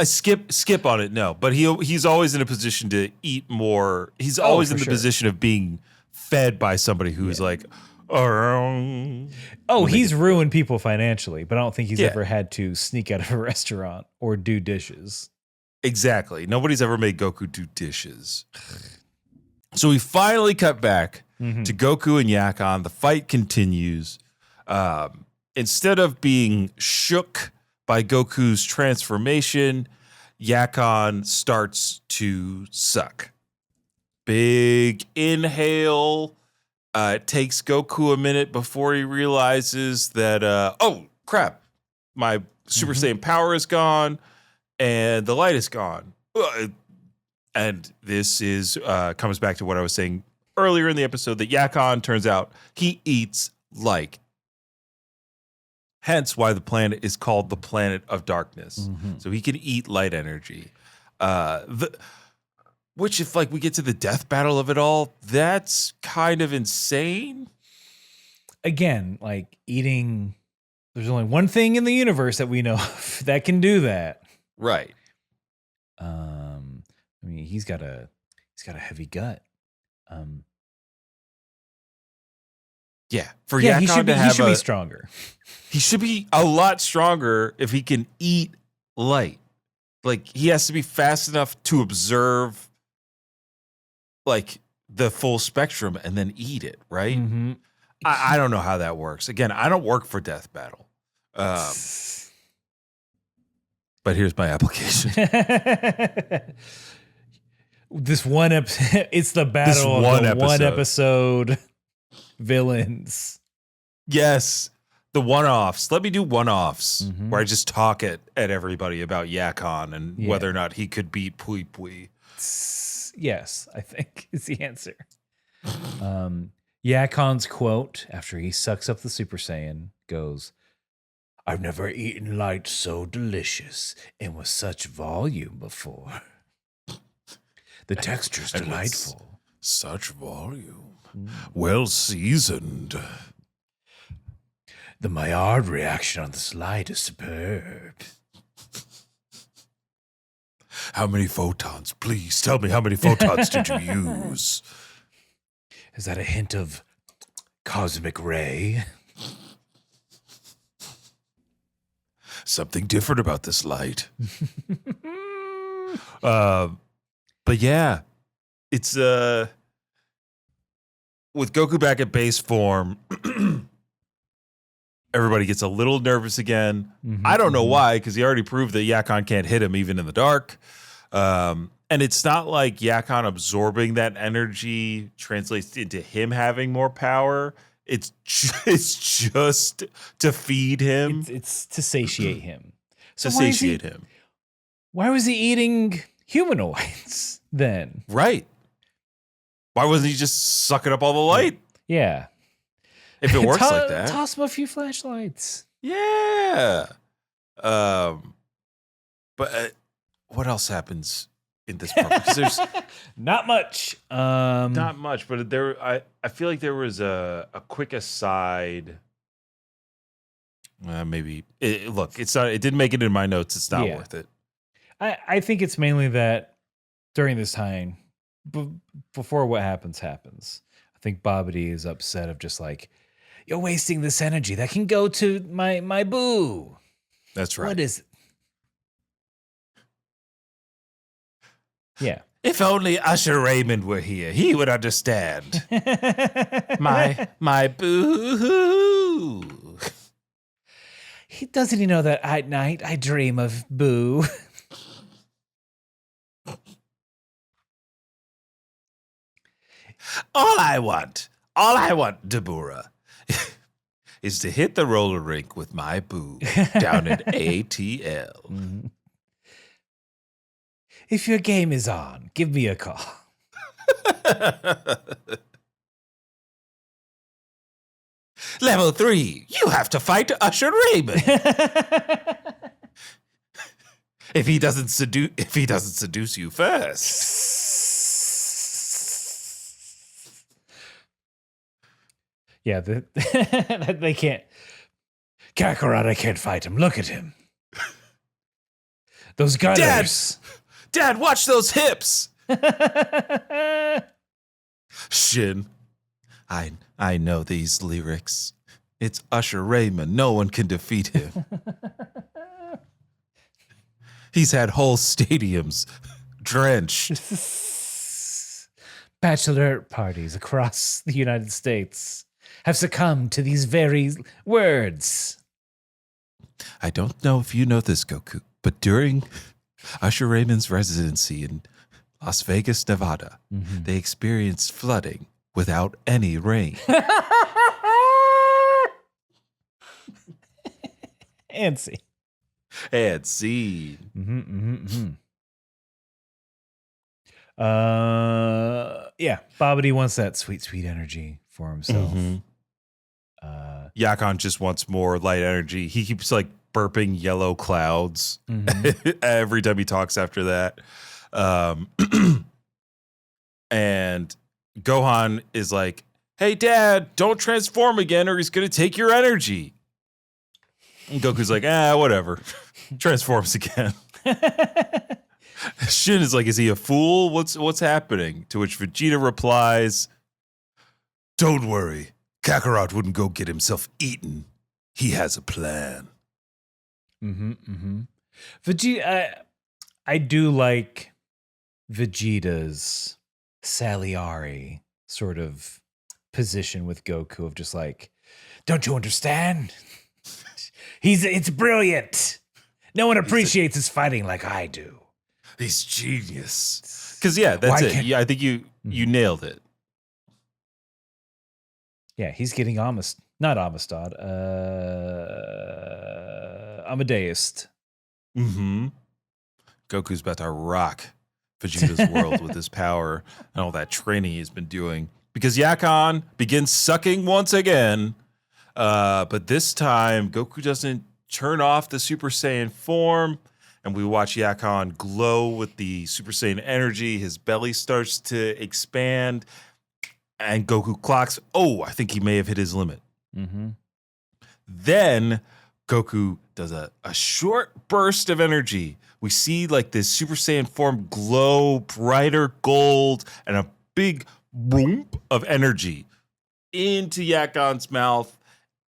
A skip on it, no. But he's always in a position to eat more. He's always in the position of being fed by somebody who's like, he's ruined people financially, but I don't think he's ever had to sneak out of a restaurant or do dishes. Exactly. Nobody's ever made Goku do dishes. So we finally cut back to Goku and Yakon. The fight continues. Instead of being shook by Goku's transformation, Yakon starts to suck. Big inhale. It takes Goku a minute before he realizes that, oh, crap. My Super Saiyan power is gone and the light is gone. And And this is comes back to what I was saying earlier in the episode, that Yakon, turns out, he eats light. Hence why the planet is called the planet of darkness. So he can eat light energy. Which, if like we get to the death battle of it all, that's kind of insane. Again, like eating, there's only one thing in the universe that we know of that can do that. Right. I mean, he's got a heavy gut. Yeah. For yeah, Yakon he should be stronger. He should be a lot stronger if he can eat light. Like, he has to be fast enough to observe like the full spectrum and then eat it, right? Mm-hmm. I don't know how that works. Again, I don't work for Death Battle. But here's my application. This one episode, it's the battle of the one episode villains. Yes. The one-offs. Let me do one-offs Mm-hmm. where I just talk at everybody about Yakon and whether or not he could beat Pui Pui. Yes, I think is the answer. Yakon's quote after he sucks up the Super Saiyan goes, "I've never eaten light so delicious and with such volume before. The texture's And with delightful. Such volume. Well seasoned. The Maillard reaction on this light is superb." How many photons? Please tell me, how many photons did you use? Is that a hint of cosmic ray? Something different about this light. But yeah, it's with Goku back at base form, everybody gets a little nervous again. I don't know why, because he already proved that Yakon can't hit him even in the dark. And it's not like Yakon absorbing that energy translates into him having more power. It's just to feed him. It's to satiate him. To satiate him. Why was he eating humanoids then? Right. Why wasn't he just sucking up all the light? Yeah. If it works like that. Toss him a few flashlights. Yeah. But what else happens in this part? Because there's not much. not much, but I feel like there was a quick aside. Maybe look, it's not. It didn't make it in my notes. It's not worth it. I think it's mainly that during this time, before what happens, I think Bobbity is upset of just like, you're wasting this energy that can go to my boo. That's right. What is it? Yeah. If only Usher Raymond were here, he would understand. my boo. Doesn't he know that at night I dream of Boo? All I want, Deborah, is to hit the roller rink with my boo down at ATL. Mm-hmm. If your game is on, give me a call. Level 3, you have to fight Usher Raymond. If he doesn't seduce you first. Yeah, they can't. Kakarot, I can't fight him. Look at him. Those gunners. Dad, watch those hips. Shin, I know these lyrics. It's Usher Raymond. No one can defeat him. He's had whole stadiums drenched. Bachelorette parties across the United States have succumbed to these very words. I don't know if you know this, Goku, but during Usher Raymond's residency in Las Vegas, Nevada, they experienced flooding without any rain. And see. And scene. Yeah, Babidi wants that sweet, sweet energy for himself. Yakon just wants more light energy. He keeps like burping yellow clouds every time he talks after that. And Gohan is like, hey, Dad, don't transform again or he's going to take your energy. And Goku's like, whatever. Transforms again. Shin is like, is he a fool? What's happening? To which Vegeta replies, don't worry. Kakarot wouldn't go get himself eaten. He has a plan. Vegeta, I do like Vegeta's Salieri sort of position with Goku of just like, don't you understand? It's brilliant. No one appreciates his fighting like I do. He's genius. Because that's it. Yeah, I think you nailed it. Yeah, he's getting not Amistad, Amadeus. Goku's about to rock Vegeta's world with his power and all that training he's been doing. Because Yakon begins sucking once again. But this time, Goku doesn't turn off the Super Saiyan form. And we watch Yakon glow with the Super Saiyan energy. His belly starts to expand. And Goku clocks, I think he may have hit his limit. Then Goku does a short burst of energy. We see like this Super Saiyan form glow brighter gold and a big boom of energy into Yakon's mouth,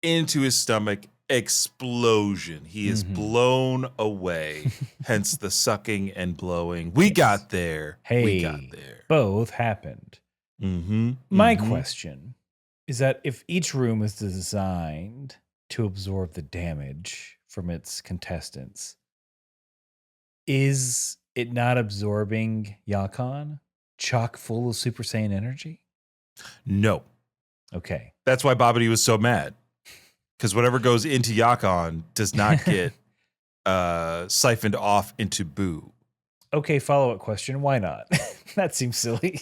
into his stomach. Explosion. He is blown away. Hence the sucking and blowing. We got there. We got there. Both happened. My question is that if each room is designed to absorb the damage from its contestants, is it not absorbing Yakon chock full of Super Saiyan energy? No. Okay. That's why Babidi was so mad. Because whatever goes into Yakon does not get siphoned off into Buu. Okay, follow-up question. Why not? That seems silly.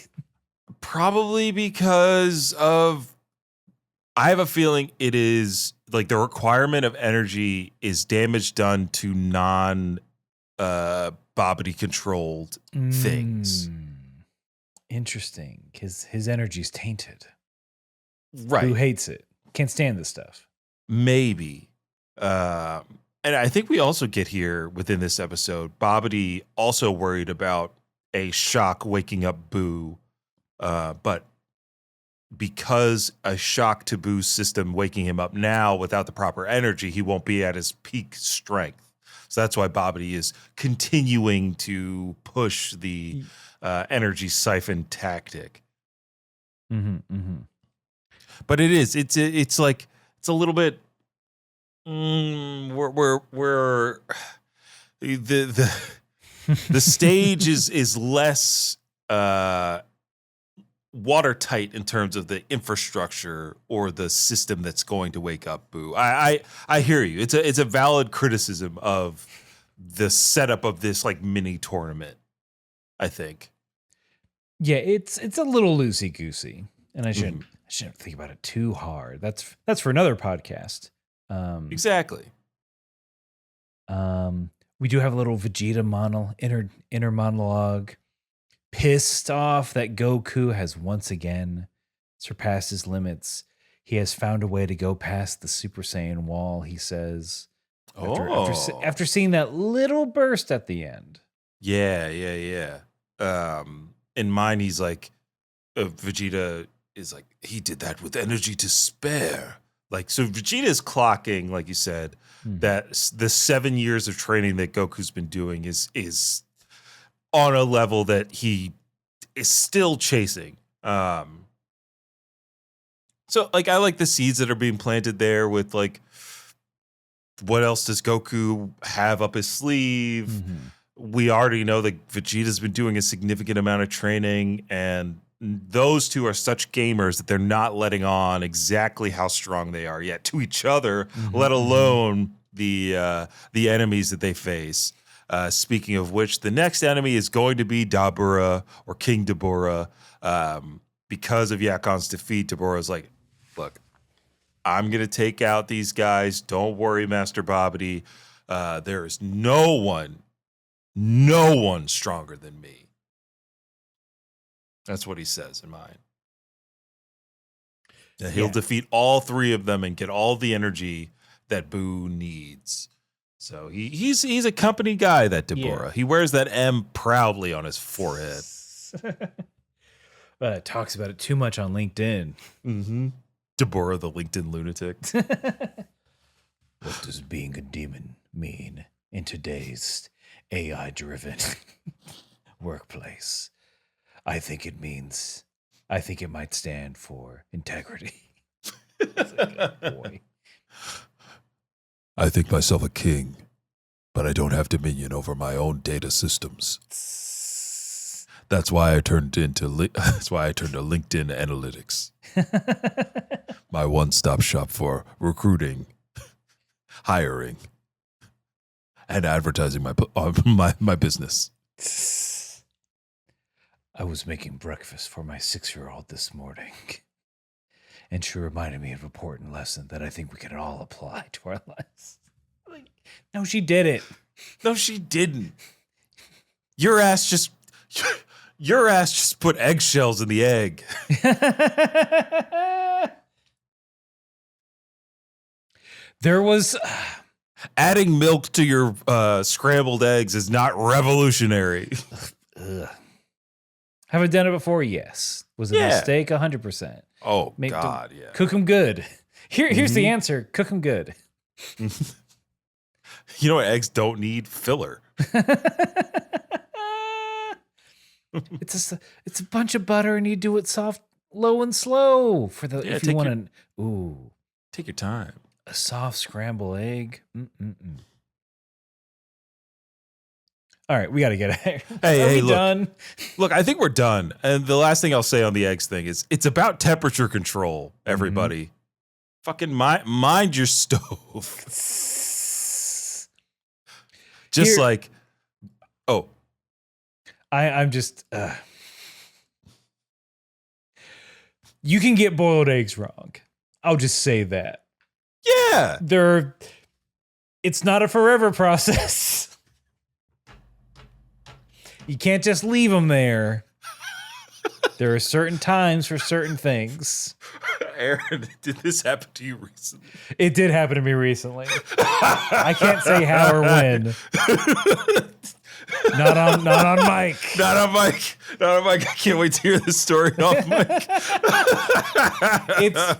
Probably because of, I have a feeling it is like the requirement of energy is damage done to non-Babidi controlled things. Interesting, because his energy's tainted. Right. Who hates it? Can't stand this stuff. Maybe. And I think we also get here within this episode, Babidi also worried about a shock waking up Buu. But because a shock to Buu's system waking him up now without the proper energy, he won't be at his peak strength. So that's why Babidi is continuing to push the energy siphon tactic. But it's like, it's a little bit. We're the stage is less watertight in terms of the infrastructure or the system that's going to wake up Buu. I hear you. It's a valid criticism of the setup of this like mini tournament, I think. Yeah, it's a little loosey goosey, and I shouldn't think about it too hard. That's for another podcast. Exactly. We do have a little Vegeta inner monologue. Pissed off that Goku has once again surpassed his limits. He has found a way to go past the Super Saiyan wall, he says. After seeing that little burst at the end. Yeah. In mine, he's like, Vegeta is like, he did that with energy to spare. Like, so Vegeta is clocking, like you said, that the 7 years of training that Goku's been doing is on a level that he is still chasing. So, like, I like the seeds that are being planted there with, like, what else does Goku have up his sleeve? We already know that Vegeta's been doing a significant amount of training, and those two are such gamers that they're not letting on exactly how strong they are yet to each other, let alone the enemies that they face. Speaking of which, the next enemy is going to be Dabura or King Dabura. Because of Yakon's defeat, Dabura's like, look, I'm going to take out these guys. Don't worry, Master Babidi. There is no one stronger than me. That's what he says in mine. And he'll defeat all three of them and get all the energy that Boo needs. So he's a company guy, that Dabura. Yeah. He wears that M proudly on his forehead. But talks about it too much on LinkedIn. Mm-hmm. Dabura, the LinkedIn lunatic. What does being a demon mean in today's AI-driven workplace? I think it might stand for integrity. Like, boy. I think myself a king, but I don't have dominion over my own data systems. That's why I turned to LinkedIn Analytics. My one-stop shop for recruiting, hiring, and advertising my business. I was making breakfast for my 6-year-old this morning, and she reminded me of an important lesson that I think we can all apply to our lives. No, she did it. No, she didn't. Your ass just put eggshells in the egg. There was... Adding milk to your scrambled eggs is not revolutionary. Ugh. Have I done it before? Yes. Was it a mistake? 100%. Oh, God, yeah. Cook them good. Here's the answer. Cook them good. You know what eggs don't need? Filler. It's a bunch of butter, and you do it soft, low and slow for the if you want to. Ooh, take your time. A soft scrambled egg. All right, we got to get it. Hey, look, done? Look, I think we're done. And the last thing I'll say on the eggs thing is it's about temperature control, everybody. Fucking mind your stove. Just like, I'm just... You can get boiled eggs wrong. I'll just say that. Yeah. It's not a forever process. You can't just leave them there. There are certain times for certain things. Aaron, did this happen to you recently? It did happen to me recently. I can't say how or when. Not on mic. Not on mic. I can't wait to hear this story off mic. It's all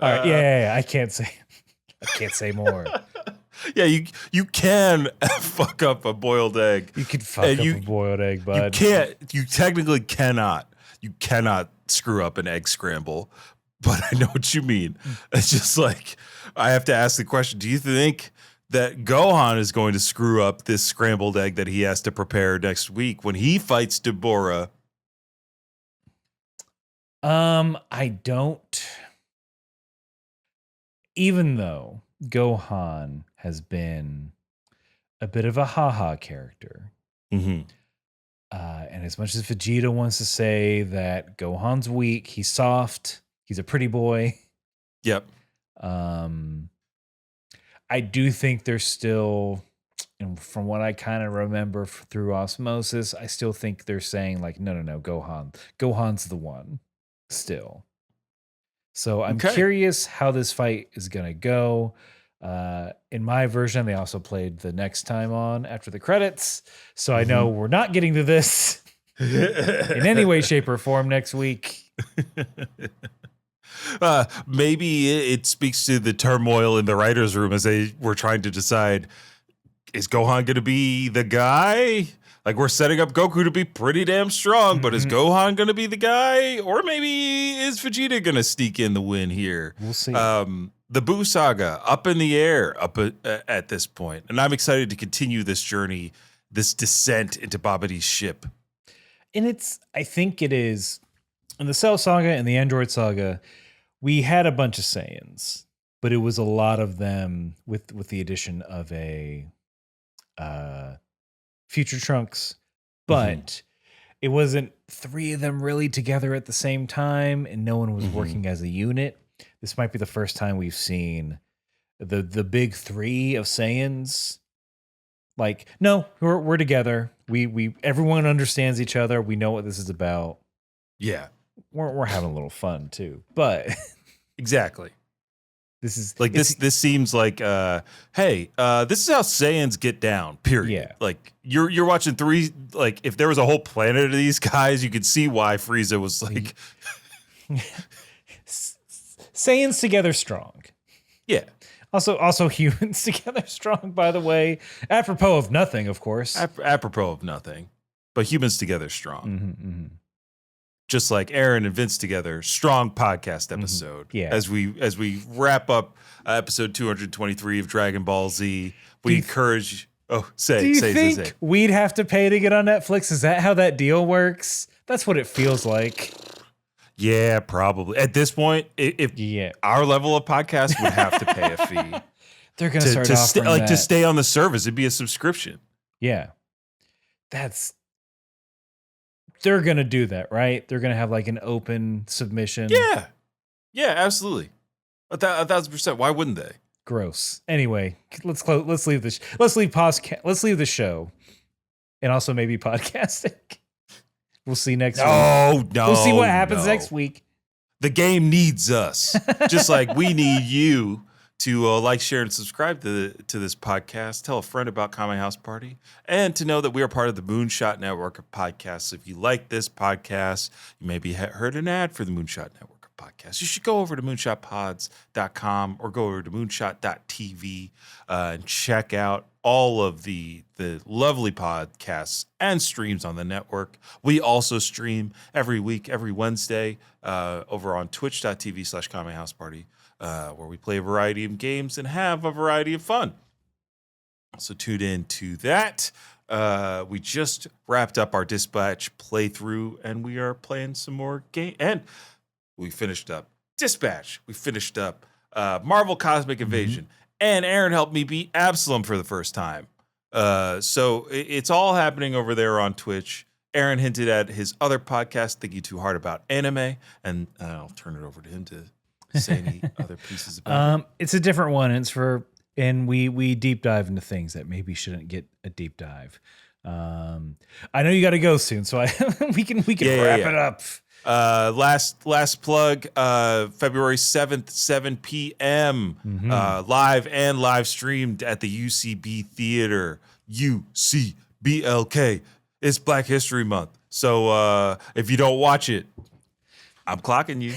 right. Yeah. I can't say more. Yeah, you can fuck up a boiled egg. You could fuck up a boiled egg, bud. You technically cannot. You cannot screw up an egg scramble. But I know what you mean. It's just like, I have to ask the question, do you think that Gohan is going to screw up this scrambled egg that he has to prepare next week when he fights Dabura? I don't. Even though Gohan has been a bit of a haha character. Mm-hmm. And as much as Vegeta wants to say that Gohan's weak, he's soft, he's a pretty boy. Yep. I do think there's still, and from what I kind of remember through osmosis, I still think they're saying like, no, Gohan's the one still. So I'm curious how this fight is going to go. In my version, they also played the next time on after the credits. So I know we're not getting to this in any way, shape, or form next week. Maybe it speaks to the turmoil in the writer's room as they were trying to decide, is Gohan going to be the guy? Like, we're setting up Goku to be pretty damn strong, but is Gohan going to be the guy? Or maybe is Vegeta going to sneak in the win here? We'll see. The Buu saga, up in the air at this point. And I'm excited to continue this journey, this descent into Babidi's ship. And I think it is, in the Cell saga and the Android saga, we had a bunch of Saiyans, but it was a lot of them with the addition of a future Trunks, but it wasn't three of them really together at the same time, and no one was working as a unit. This might be the first time we've seen the big three of Saiyans. Like, no, we're together. We everyone understands each other. We know what this is about. Yeah, we're having a little fun too. But exactly. This is like this seems like hey, this is how Saiyans get down, period. Yeah. Like you're watching three, like if there was a whole planet of these guys, you could see why Frieza was like Saiyans together strong. Yeah. Also humans together strong, by the way. Apropos of nothing, of course. Apropos of nothing. But humans together strong. Just like Aaron and Vince together, strong podcast episode. Yeah. As we wrap up episode 223 of Dragon Ball Z, we encourage. Oh, do you think we'd have to pay to get on Netflix? Is that how that deal works? That's what it feels like. Yeah, probably. At this point, if our level of podcast would have to pay a fee, they're going to start offering to stay on the service. It'd be a subscription. Yeah, they're going to do that, right? They're going to have like an open submission. Yeah, absolutely. 1,000%. Why wouldn't they? Gross. Anyway, let's leave this. Let's leave the show, and also maybe podcasting. We'll see next week. No. We'll see what happens next week. The game needs us, just like we need you to like, share, and subscribe to this podcast. Tell a friend about Kame House Party, and to know that we are part of the Moonshot Network of podcasts. If you like this podcast, you maybe heard an ad for the Moonshot Network of podcasts. You should go over to moonshotpods.com or go over to moonshot.tv and check out all of the lovely podcasts and streams on the network. We also stream every week, every Wednesday, over on twitch.tv/Kame House Party, where we play a variety of games and have a variety of fun. So tune in to that. We just wrapped up our Dispatch playthrough, and we are playing some more game. And we finished up Dispatch. We finished up Marvel Cosmic Invasion. And Aaron helped me beat Absalom for the first time. So it's all happening over there on Twitch. Aaron hinted at his other podcast, Thinking Too Hard About Anime, and I'll turn it over to him to say any other pieces about it. It's a different one. And we deep dive into things that maybe shouldn't get a deep dive. I know you got to go soon, so we can wrap it up. Last plug, February 7th, 7 p.m. Live streamed at the UCB Theater. UCBLK. It's Black History Month. So if you don't watch it, I'm clocking you.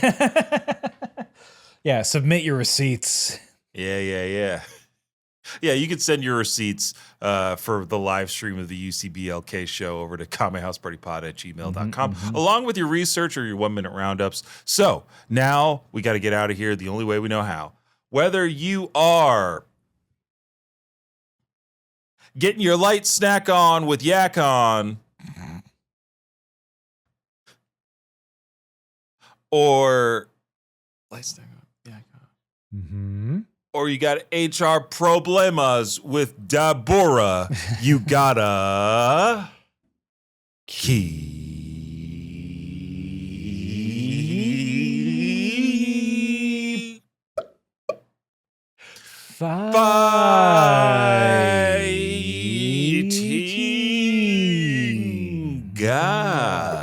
Yeah, submit your receipts. Yeah. Yeah, you can send your receipts for the live stream of the UCBLK show over to kamehousepartypod@gmail.com, along with your research or your 1-minute roundups. So now we got to get out of here the only way we know how. Whether you are getting your light snack on with yak on, or light snack on, yak on. Or you got HR problemas with Dabura, you gotta keep fighting. God.